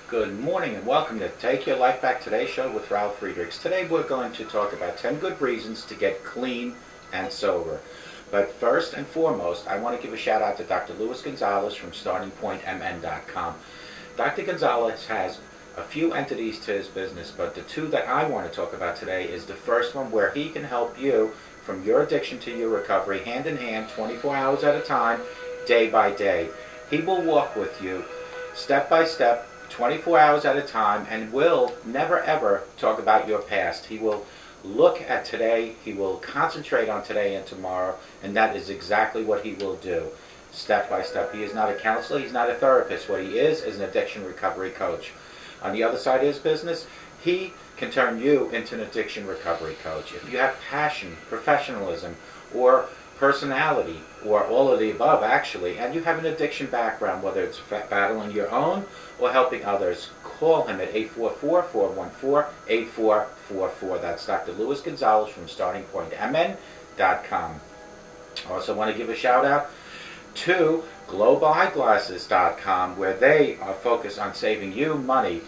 Good morning and welcome to Take Your Life Back Today show with Ralf Friedrichs. Today we're going to talk about 10 good reasons to get clean and sober. But first and foremost, I want to give a shout out to Dr. Luis Gonzalez from StartingPointMN.com. Dr. Gonzalez has a few entities to his business, but the two that I want to talk about today is the first one where he can help you from your addiction to your recovery, hand in hand, 24 hours at a time, day by day. He will walk with you step by step, 24 hours at a time, and will never ever talk about your past. He will look at today, he will concentrate on today and tomorrow, and that is exactly what he will do, step by step. He is not a counselor, he's not a therapist. What he is an addiction recovery coach. On the other side of his business, he can turn you into an addiction recovery coach. If you have passion, professionalism, or personality, or all of the above actually, and you have an addiction background, whether it's battling your own or helping others, call him at 844-414-8444. That's Dr. Luis Gonzalez from StartingPointMN.com. I also want to give a shout out to GlobalEyeglasses.com, where they are focused on saving you money.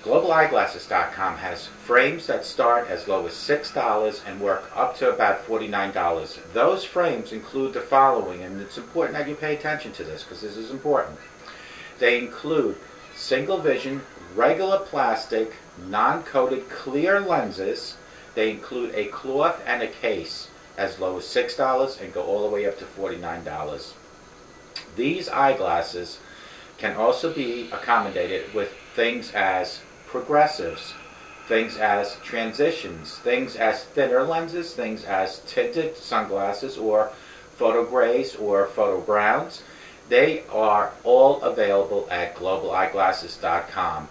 GlobalEyeglasses.com has frames that start as low as $6 and work up to about $49. Those frames include the following, and it's important that you pay attention to this because this is important. They include single vision, regular plastic, non-coated clear lenses. They include a cloth and a case as low as $6 and go all the way up to $49. These eyeglasses can also be accommodated with things as progressives, things as transitions, things as thinner lenses, things as tinted sunglasses or photo grays or photo browns. They are all available at GlobalEyeglasses.com.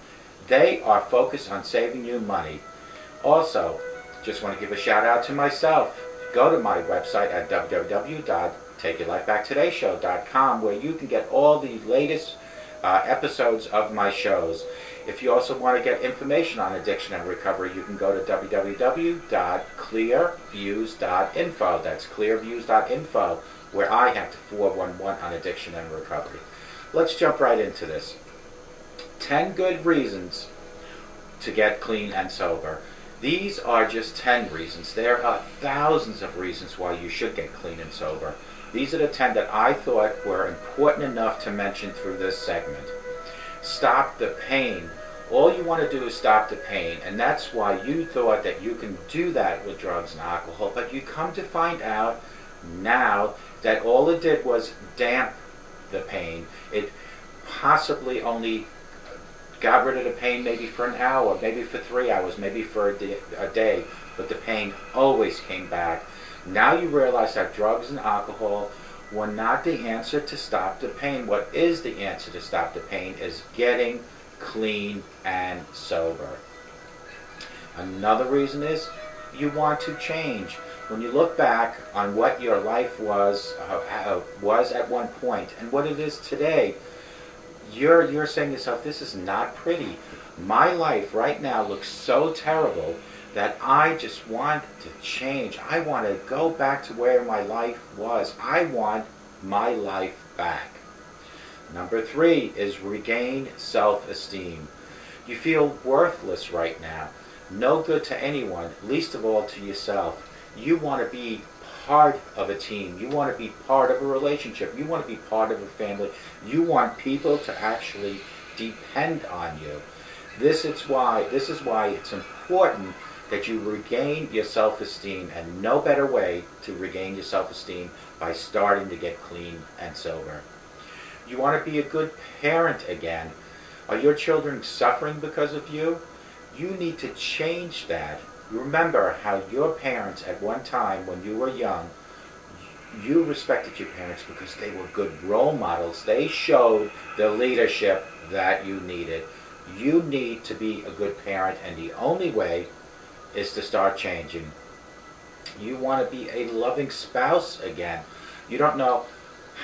They are focused on saving you money. Also, just want to give a shout out to myself. Go to my website at www.takeyourlifebacktodayShow.com, where you can get all the latest episodes of my shows. If you also want to get information on addiction and recovery, you can go to www.clearviews.info. That's clearviews.info, where I have the 411 on addiction and recovery. Let's jump right into this. 10 good reasons to get clean and sober. These are just 10 reasons. There are thousands of reasons why you should get clean and sober. These are the 10 that I thought were important enough to mention through this segment. Stop the pain. All you want to do is stop the pain, and that's why you thought that you can do that with drugs and alcohol, but you come to find out now that all it did was damp the pain. It possibly only got rid of the pain maybe for an hour, maybe for 3 hours, maybe for a day, but the pain always came back. Now you realize that drugs and alcohol were not the answer to stop the pain. What is the answer to stop the pain is getting clean and sober. Another reason is you want to change. When you look back on what your life was at one point and what it is today, you're saying to yourself, this is not pretty. My life right now looks so terrible that I just want to change. I want to go back to where my life was. I want my life back. Number 3 is regain self-esteem. You feel worthless right now, no good to anyone, least of all to yourself. You want to be part of a team. You want to be part of a relationship. You want to be part of a family. You want people to actually depend on you. This is why it's important that you regain your self-esteem, and no better way to regain your self-esteem by starting to get clean and sober. You want to be a good parent again. Are your children suffering because of you? You need to change that. Remember how your parents at one time when you were young, you respected your parents because they were good role models. They showed the leadership that you needed. You need to be a good parent, and the only way is to start changing. You want to be a loving spouse again. You don't know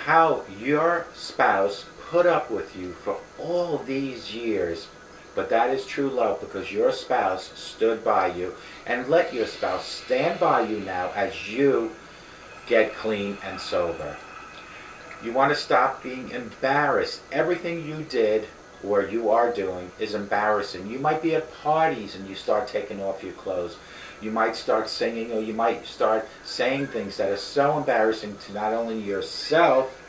how your spouse put up with you for all these years, but that is true love because your spouse stood by you, and let your spouse stand by you now as you get clean and sober. You want to stop being embarrassed. Everything you did or you are doing is embarrassing. You might be at parties and you start taking off your clothes. You might start singing, or you might start saying things that are so embarrassing to not only yourself,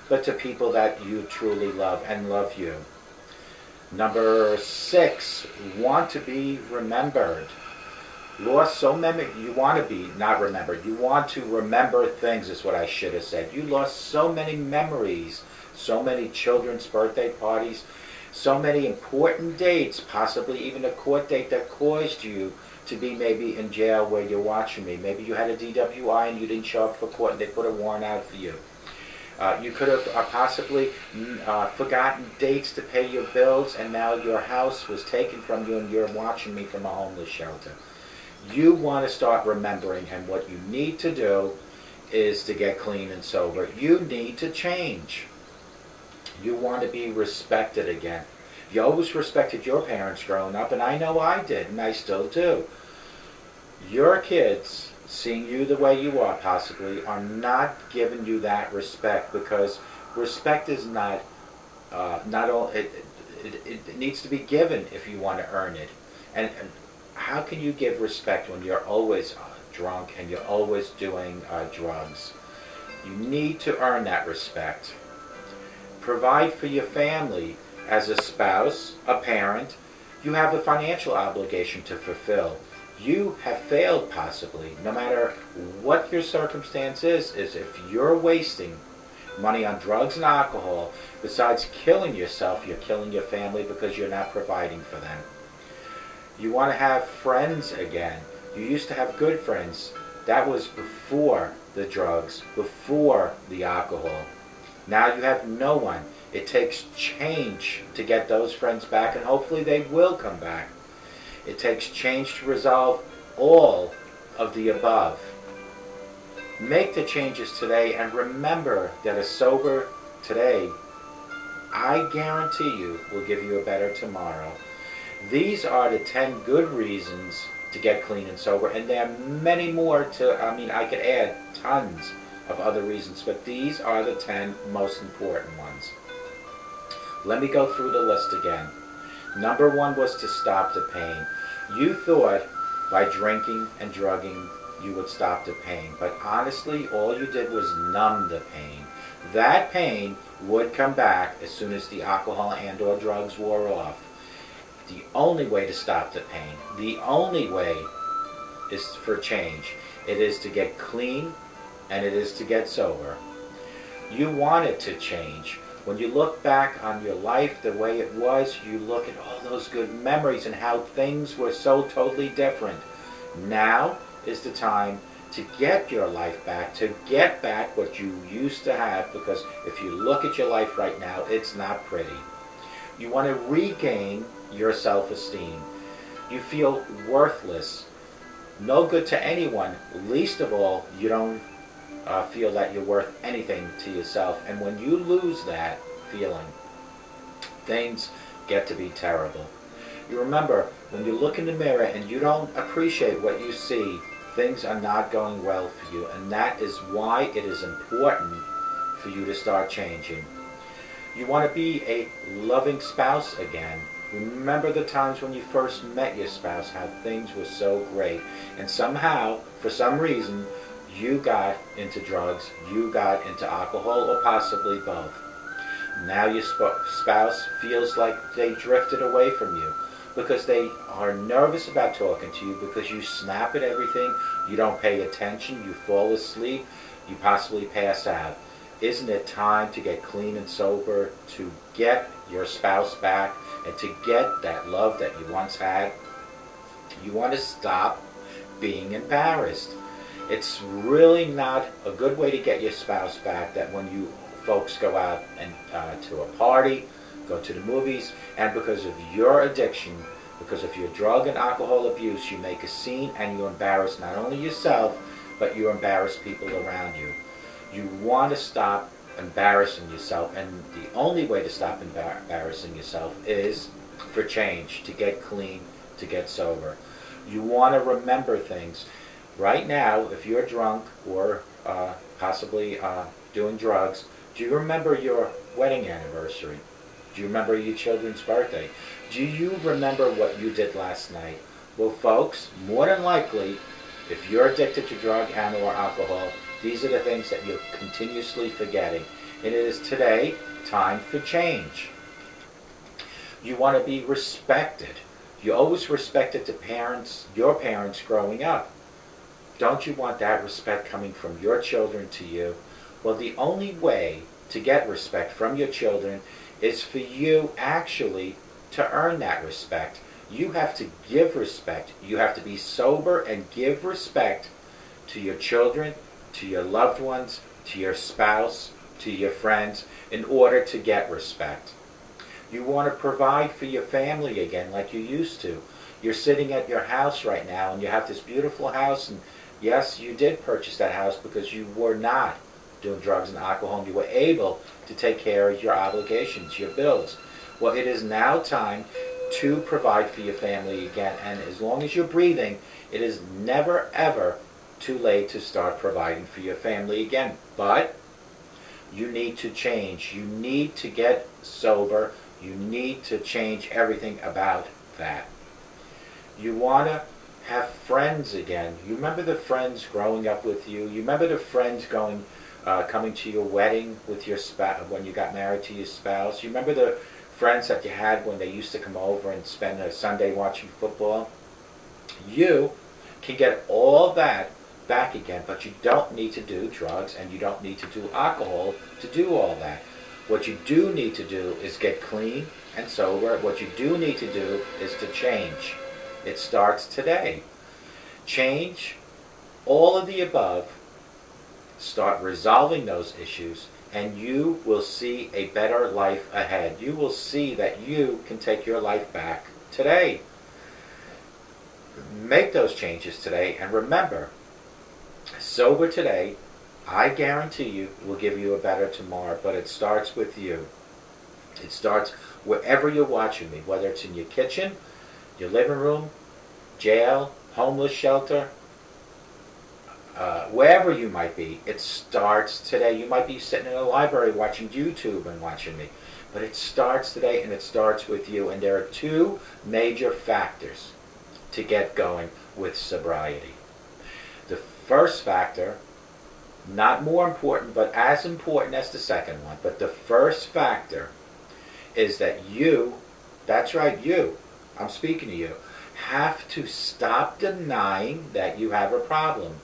but to people that you truly love and love you. Number 6, want to be remembered. Lost so many, you want to be not remembered. You want to remember things is what I should have said. You lost so many memories, so many children's birthday parties, so many important dates, possibly even a court date that caused you to be maybe in jail where you're watching me. Maybe you had a DWI and you didn't show up for court and they put a warrant out for you. You could have possibly forgotten dates to pay your bills, and now your house was taken from you and you're watching me from a homeless shelter. You want to start remembering, and what you need to do is to get clean and sober. You need to change. You want to be respected again. You always respected your parents growing up, and I know I did, and I still do. Your kids, seeing you the way you are possibly, are not giving you that respect, because respect is not all. It needs to be given if you want to earn it. And how can you give respect when you're always drunk and you're always doing drugs? You need to earn that respect. Provide for your family. As a spouse, a parent, you have a financial obligation to fulfill. You have failed possibly, no matter what your circumstance is if you're wasting money on drugs and alcohol, besides killing yourself, you're killing your family because you're not providing for them. You want to have friends again. You used to have good friends. That was before the drugs, before the alcohol. Now you have no one. It takes change to get those friends back, and hopefully they will come back. It takes change to resolve all of the above. Make the changes today, and remember that a sober today, I guarantee you, will give you a better tomorrow. These are the 10 good reasons to get clean and sober, and there are many more I could add tons of other reasons, but these are the 10 most important ones. Let me go through the list again. Number 1 was to stop the pain. You thought by drinking and drugging you would stop the pain, but honestly all you did was numb the pain. That pain would come back as soon as the alcohol and or drugs wore off. The only way to stop the pain, the only way is for change. It is to get clean, and it is to get sober. You want it to change. When you look back on your life the way it was, you look at all those good memories and how things were so totally different. Now is the time to get your life back, to get back what you used to have, because if you look at your life right now, it's not pretty. You want to regain your self-esteem. You feel worthless, no good to anyone. Least of all, you don't feel that you're worth anything to yourself. And when you lose that feeling, things get to be terrible. You remember, when you look in the mirror and you don't appreciate what you see, things are not going well for you. And that is why it is important for you to start changing. You want to be a loving spouse again. Remember the times when you first met your spouse, how things were so great. And somehow, for some reason, you got into drugs, you got into alcohol, or possibly both. Now your spouse feels like they drifted away from you because they are nervous about talking to you, because you snap at everything, you don't pay attention, you fall asleep, you possibly pass out. Isn't it time to get clean and sober, to get your spouse back, and to get that love that you once had? You want to stop being embarrassed. It's really not a good way to get your spouse back that when you folks go out and to a party, go to the movies, and because of your addiction, because of your drug and alcohol abuse, you make a scene and you embarrass not only yourself, but you embarrass people around you. You want to stop embarrassing yourself, and the only way to stop embarrassing yourself is for change, to get clean, to get sober. You want to remember things. Right now, if you're drunk or possibly doing drugs, do you remember your wedding anniversary? Do you remember your children's birthday? Do you remember what you did last night? Well, folks, more than likely, if you're addicted to drug and or alcohol, these are the things that you're continuously forgetting. And it is today time for change. You want to be respected. You always respected your parents growing up. Don't you want that respect coming from your children to you? Well, the only way to get respect from your children is for you actually to earn that respect. You have to give respect. You have to be sober and give respect to your children, to your loved ones, to your spouse, to your friends, in order to get respect. You want to provide for your family again like you used to. You're sitting at your house right now and you have this beautiful house, and yes, you did purchase that house because you were not doing drugs and alcohol and you were able to take care of your obligations, your bills. Well, it is now time to provide for your family again, and as long as you're breathing, it is never ever too late to start providing for your family again. But you need to change. You need to get sober. You need to change everything about that. You want to have friends again. You remember the friends growing up with you. You remember the friends coming to your wedding with your spouse when you got married to your spouse. You remember the friends that you had when they used to come over and spend a Sunday watching football. You can get all that back again, but you don't need to do drugs and you don't need to do alcohol to do all that. What you do need to do is get clean and sober. What you do need to do is to change. It starts today. Change all of the above. Start resolving those issues, and you will see a better life ahead. You will see that you can take your life back today. Make those changes today, and remember, sober today, I guarantee you, will give you a better tomorrow, but it starts with you. It starts wherever you're watching me, whether it's in your kitchen, your living room, jail, homeless shelter, wherever you might be. It starts today. You might be sitting in a library watching YouTube and watching me, but it starts today, and it starts with you. And there are two major factors to get going with sobriety. The first factor, not more important, but as important as the second one, but the first factor is that you, that's right, you, I'm speaking to you, have to stop denying that you have a problem.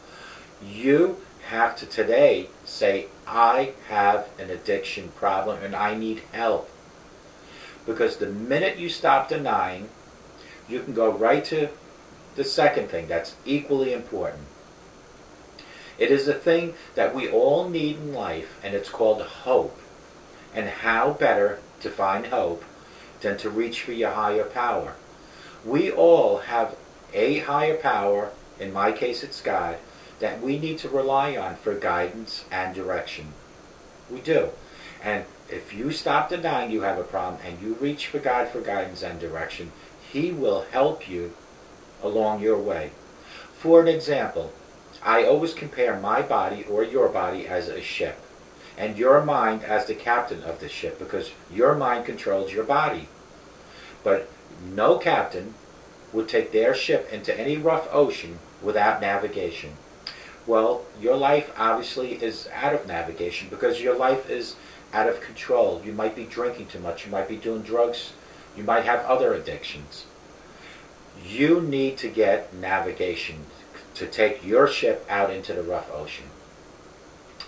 You have to today say, I have an addiction problem and I need help. Because the minute you stop denying, you can go right to the second thing that's equally important. It is a thing that we all need in life, and it's called hope. And how better to find hope than to reach for your higher power? We all have a higher power, in my case it's God, that we need to rely on for guidance and direction. We do. And if you stop denying you have a problem and you reach for God for guidance and direction, He will help you along your way. For an example, I always compare my body or your body as a ship, and your mind as the captain of the ship, because your mind controls your body. But no captain would take their ship into any rough ocean without navigation. Well, your life obviously is out of navigation because your life is out of control. You might be drinking too much. You might be doing drugs. You might have other addictions. You need to get navigation to take your ship out into the rough ocean.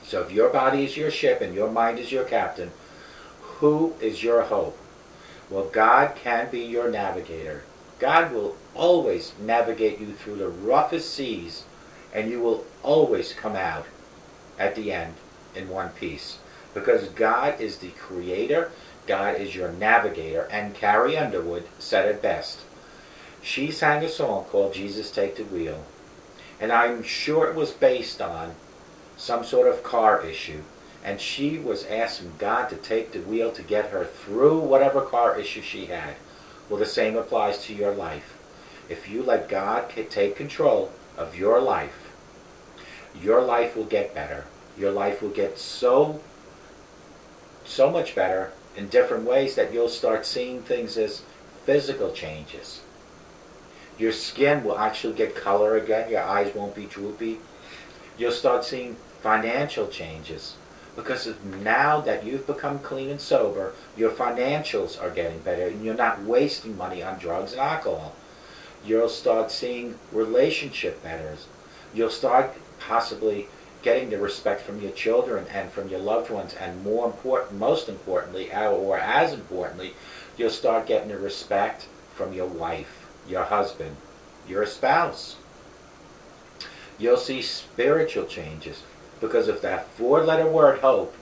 So if your body is your ship and your mind is your captain, who is your hope? Well, God can be your navigator. God will always navigate you through the roughest seas, and you will always come out at the end in one piece. Because God is the creator, God is your navigator, and Carrie Underwood said it best. She sang a song called Jesus Take the Wheel, and I'm sure it was based on some sort of car issue, and she was asking God to take the wheel to get her through whatever car issue she had. Well, the same applies to your life. If you let God take control of your life will get better. Your life will get so much better, in different ways that you'll start seeing things as physical changes. Your skin will actually get color again. Your eyes won't be droopy. You'll start seeing financial changes because now that you've become clean and sober, your financials are getting better and you're not wasting money on drugs and alcohol. You'll start seeing relationship matters. You'll start possibly getting the respect from your children and from your loved ones, and most importantly, or as importantly, you'll start getting the respect from your wife, your husband, your spouse. You'll see spiritual changes because of that four-letter word, hope,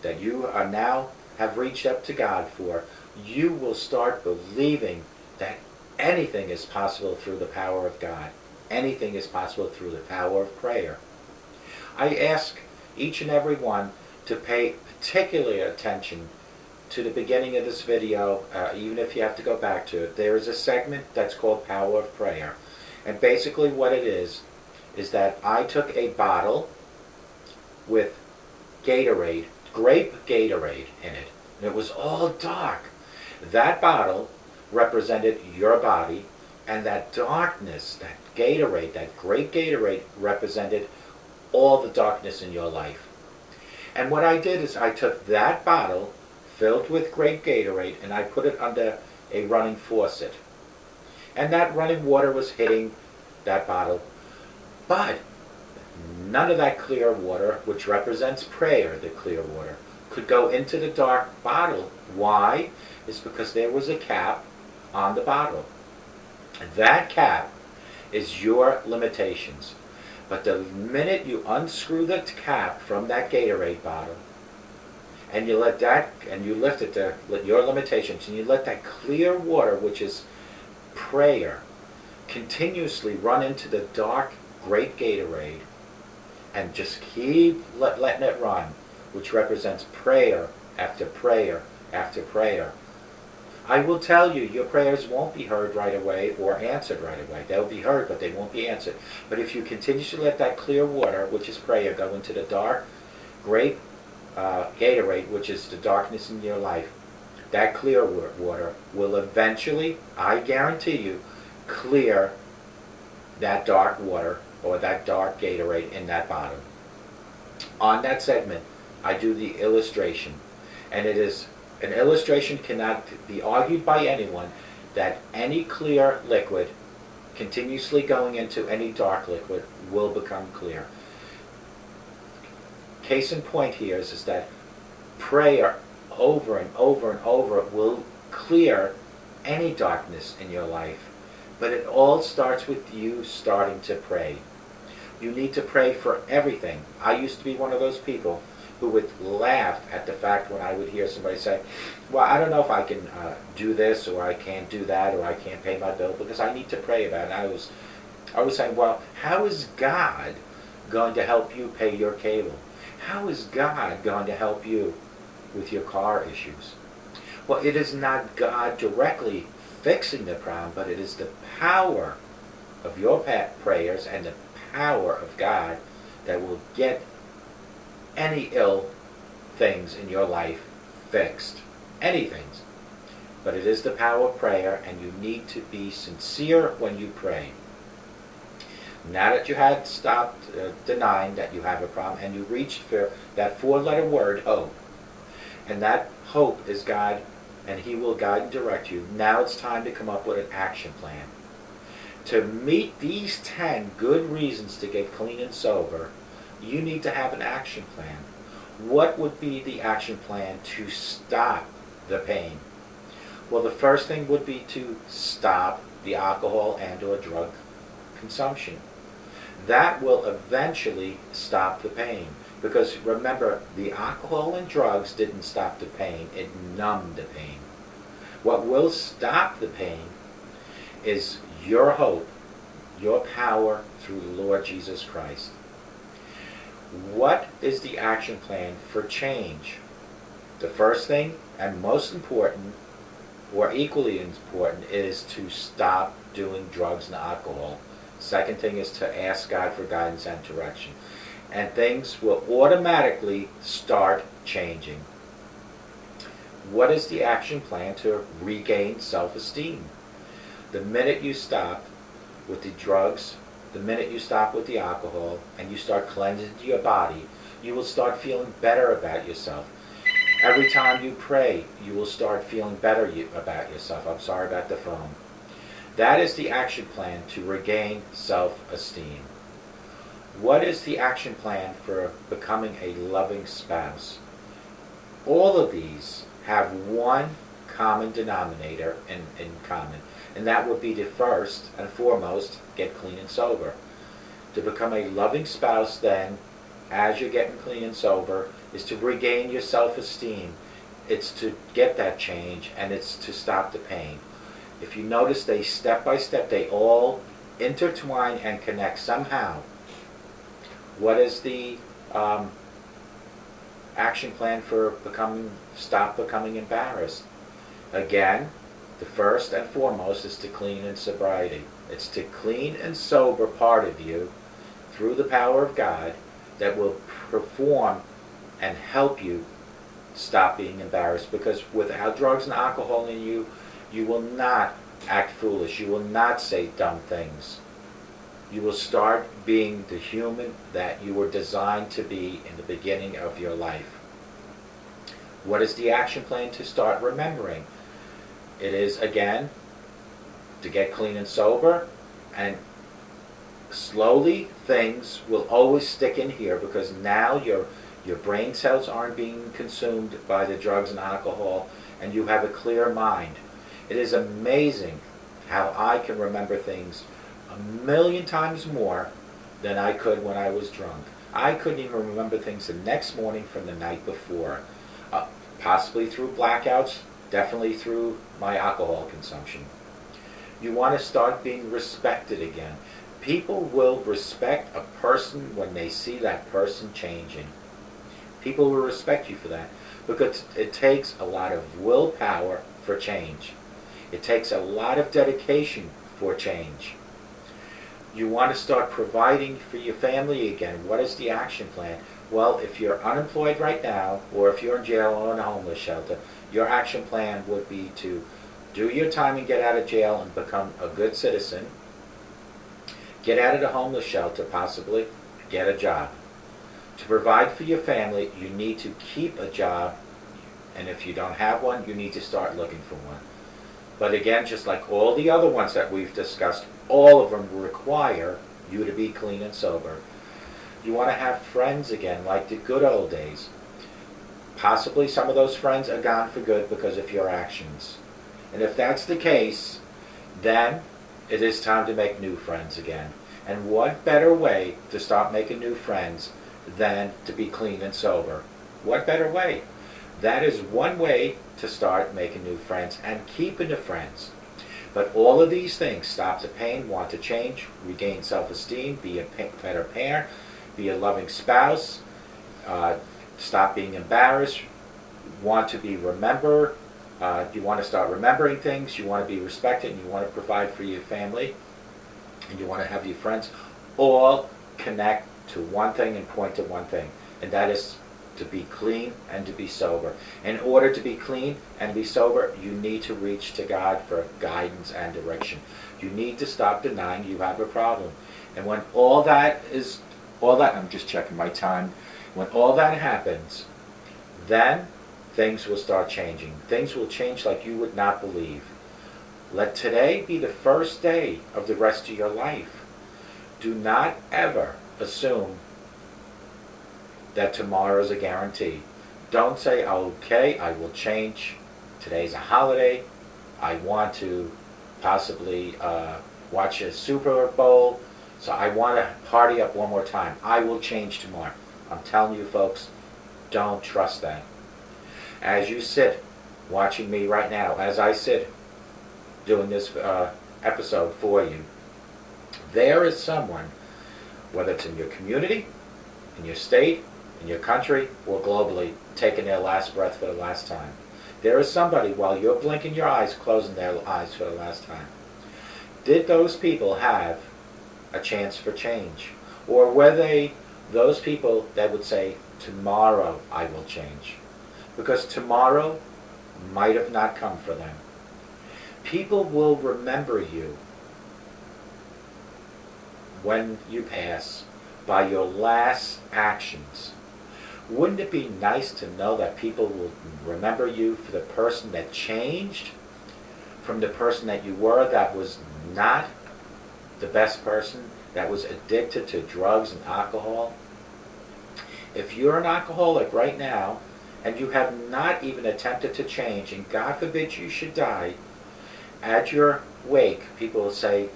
that you are now have reached up to God for. You will start believing that anything is possible through the power of God. Anything is possible through the power of prayer. I ask each and every one to pay particular attention to the beginning of this video, even if you have to go back to it. There is a segment that's called Power of Prayer. And basically what it is that I took a bottle with Gatorade, grape Gatorade in it. And it was all dark. That bottle represented your body, and that darkness, that Gatorade, that grape Gatorade, represented all the darkness in your life. And what I did is I took that bottle filled with grape Gatorade and I put it under a running faucet. And that running water was hitting that bottle. But none of that clear water, which represents prayer, the clear water, could go into the dark bottle. Why? It's because there was a cap on the bottle. That cap is your limitations. But the minute you unscrew the cap from that Gatorade bottle, and you let that, and you lift it to your limitations, and you let that clear water, which is prayer, continuously run into the dark, great Gatorade, and just keep letting it run, which represents prayer after prayer after prayer. I will tell you, your prayers won't be heard right away or answered right away. They'll be heard, but they won't be answered. But if you continue to let that clear water, which is prayer, go into the dark, great Gatorade, which is the darkness in your life, that clear water will eventually, I guarantee you, clear that dark water or that dark Gatorade in that bottle. On that segment, I do the illustration, and it is an illustration cannot be argued by anyone that any clear liquid continuously going into any dark liquid will become clear. Case in point here is that prayer over and over and over will clear any darkness in your life. But it all starts with you starting to pray. You need to pray for everything. I used to be one of those people who would laugh at the fact when I would hear somebody say, well, I don't know if I can do this, or I can't do that, or I can't pay my bill because I need to pray about it. And I was saying, well, how is God going to help you pay your cable? How is God going to help you with your car issues? Well, it is not God directly fixing the problem, but it is the power of your prayers and the power of God that will get any ill things in your life fixed. Any things. But it is the power of prayer, and you need to be sincere when you pray. Now that you had stopped denying that you have a problem, and you reached for that four-letter word, hope, and that hope is God, and He will guide and direct you, now it's time to come up with an action plan. To meet these 10 good reasons to get clean and sober, you need to have an action plan. What would be the action plan to stop the pain? Well, the first thing would be to stop the alcohol and or drug consumption. That will eventually stop the pain. Because remember, the alcohol and drugs didn't stop the pain, it numbed the pain. What will stop the pain is your hope, your power through the Lord Jesus Christ. What is the action plan for change? The first thing, and most important, or equally important, is to stop doing drugs and alcohol. Second thing is to ask God for guidance and direction. And things will automatically start changing. What is the action plan to regain self-esteem? The minute you stop with the drugs, the minute you stop with the alcohol, and you start cleansing your body, you will start feeling better about yourself. Every time you pray, you will start feeling better about yourself. I'm sorry about the phone. That is the action plan to regain self-esteem. What is the action plan for becoming a loving spouse? All of these have one common denominator in common, and that would be to first and foremost get clean and sober. To become a loving spouse, then, as you're getting clean and sober, is to regain your self-esteem. It's to get that change, and it's to stop the pain. If you notice, they step by step, they all intertwine and connect somehow. What is the action plan for stop becoming embarrassed? Again, the first and foremost is to clean and sobriety. It's to clean and sober part of you through the power of God that will perform and help you stop being embarrassed. Because without drugs and alcohol in you, you will not act foolish. You will not say dumb things. You will start being the human that you were designed to be in the beginning of your life. What is the action plan to start remembering? It is, again, to get clean and sober, and slowly things will always stick in here because now your brain cells aren't being consumed by the drugs and alcohol, and you have a clear mind. It is amazing how I can remember things 1,000,000 times more than I could when I was drunk. I couldn't even remember things the next morning from the night before, possibly through blackouts, definitely through my alcohol consumption. You want to start being respected again. People will respect a person when they see that person changing. People will respect you for that because it takes a lot of willpower for change. It takes a lot of dedication for change. You want to start providing for your family again. What is the action plan? Well, if you're unemployed right now, or if you're in jail or in a homeless shelter, your action plan would be to do your time and get out of jail and become a good citizen. Get out of the homeless shelter, possibly. Get a job. To provide for your family, you need to keep a job, and if you don't have one, you need to start looking for one. But again, just like all the other ones that we've discussed, all of them require you to be clean and sober. You want to have friends again, like the good old days. Possibly some of those friends are gone for good because of your actions. And if that's the case, then it is time to make new friends again. And what better way to start making new friends than to be clean and sober? What better way? That is one way to start making new friends and keeping the friends. But all of these things, stop the pain, want to change, regain self-esteem, be a better parent, be a loving spouse, stop being embarrassed, want to be remembered, you want to start remembering things, you want to be respected, and you want to provide for your family, and you want to have your friends, all connect to one thing and point to one thing, and that is to be clean and to be sober. In order to be clean and be sober, you need to reach to God for guidance and direction. You need to stop denying you have a problem. And when I'm just checking my time, when all that happens, then things will start changing. Things will change like you would not believe. Let today be the first day of the rest of your life. Do not ever assume that tomorrow is a guarantee. Don't say, okay, I will change. Today's a holiday. I want to possibly watch a Super Bowl, so I want to party up one more time. I will change tomorrow. I'm telling you, folks, don't trust that. As you sit watching me right now, as I sit doing this episode for you, there is someone, whether it's in your community, in your state, in your country, or globally, taking their last breath for the last time. There is somebody, while you're blinking your eyes, closing their eyes for the last time. Did those people have a chance for change? Or were they those people that would say, tomorrow I will change? Because tomorrow might have not come for them. People will remember you when you pass by your last actions. Wouldn't it be nice to know that people will remember you for the person that changed from the person that you were that was not the best person, that was addicted to drugs and alcohol? If you're an alcoholic right now and you have not even attempted to change, and God forbid you should die, at your wake people will say,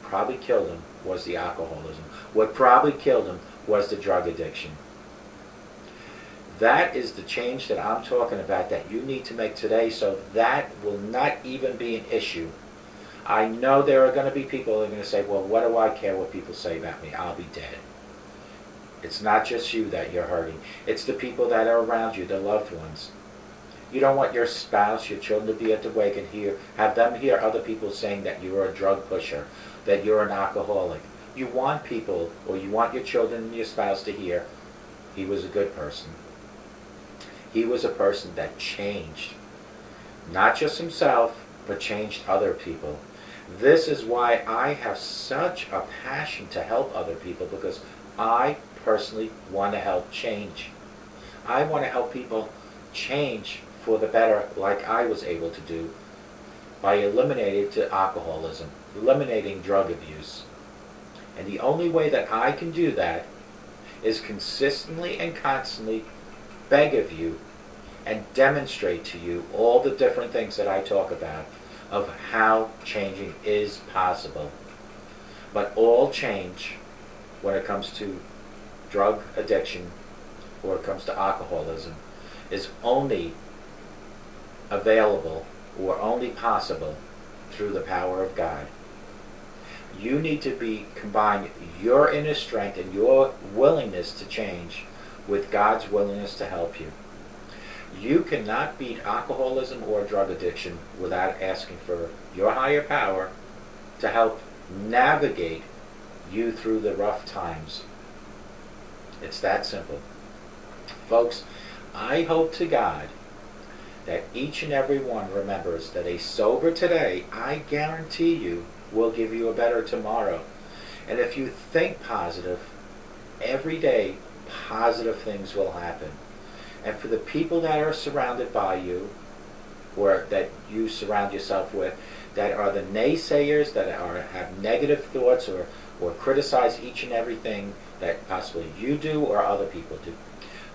probably killed him was the alcoholism. What probably killed him was the drug addiction. That is the change that I'm talking about that you need to make today, so that will not even be an issue. I know there are going to be people who are going to say, well, what do I care what people say about me? I'll be dead. It's not just you that you're hurting. It's the people that are around you, the loved ones. You don't want your spouse, your children to be at the wake and have them hear other people saying that you're a drug pusher, that you're an alcoholic. You want people, or you want your children and your spouse to hear, he was a good person. He was a person that changed, not just himself, but changed other people. This is why I have such a passion to help other people, because I personally want to help change. I want to help people change for the better, like I was able to do by eliminating alcoholism, eliminating drug abuse. And the only way that I can do that is consistently and constantly beg of you and demonstrate to you all the different things that I talk about of how changing is possible. But all change, when it comes to drug addiction or it comes to alcoholism, is only available or only possible through the power of God. You need to combine your inner strength and your willingness to change with God's willingness to help you. You cannot beat alcoholism or drug addiction without asking for your higher power to help navigate you through the rough times. It's that simple. Folks, I hope to God that each and every one remembers that a sober today, I guarantee you, will give you a better tomorrow. And if you think positive, every day positive things will happen. And for the people that are surrounded by you, or that you surround yourself with, that are the naysayers, that have negative thoughts or criticize each and everything that possibly you do or other people do,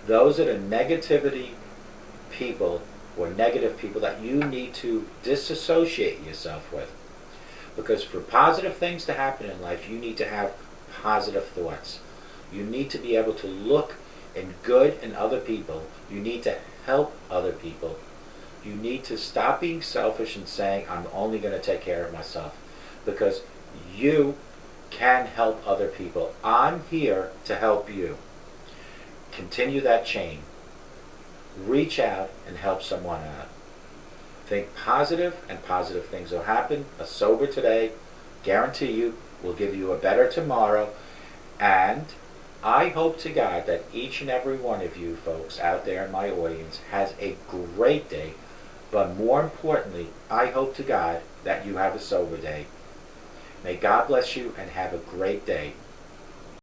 those are the negativity people or negative people that you need to disassociate yourself with. Because for positive things to happen in life, you need to have positive thoughts. You need to be able to look in good in other people. You need to help other people. You need to stop being selfish and saying, I'm only going to take care of myself. Because you can help other people. I'm here to help you. Continue that chain. Reach out and help someone out. Think positive, and positive things will happen. A sober today, guarantee you, will give you a better tomorrow. And I hope to God that each and every one of you folks out there in my audience has a great day. But more importantly, I hope to God that you have a sober day. May God bless you and have a great day.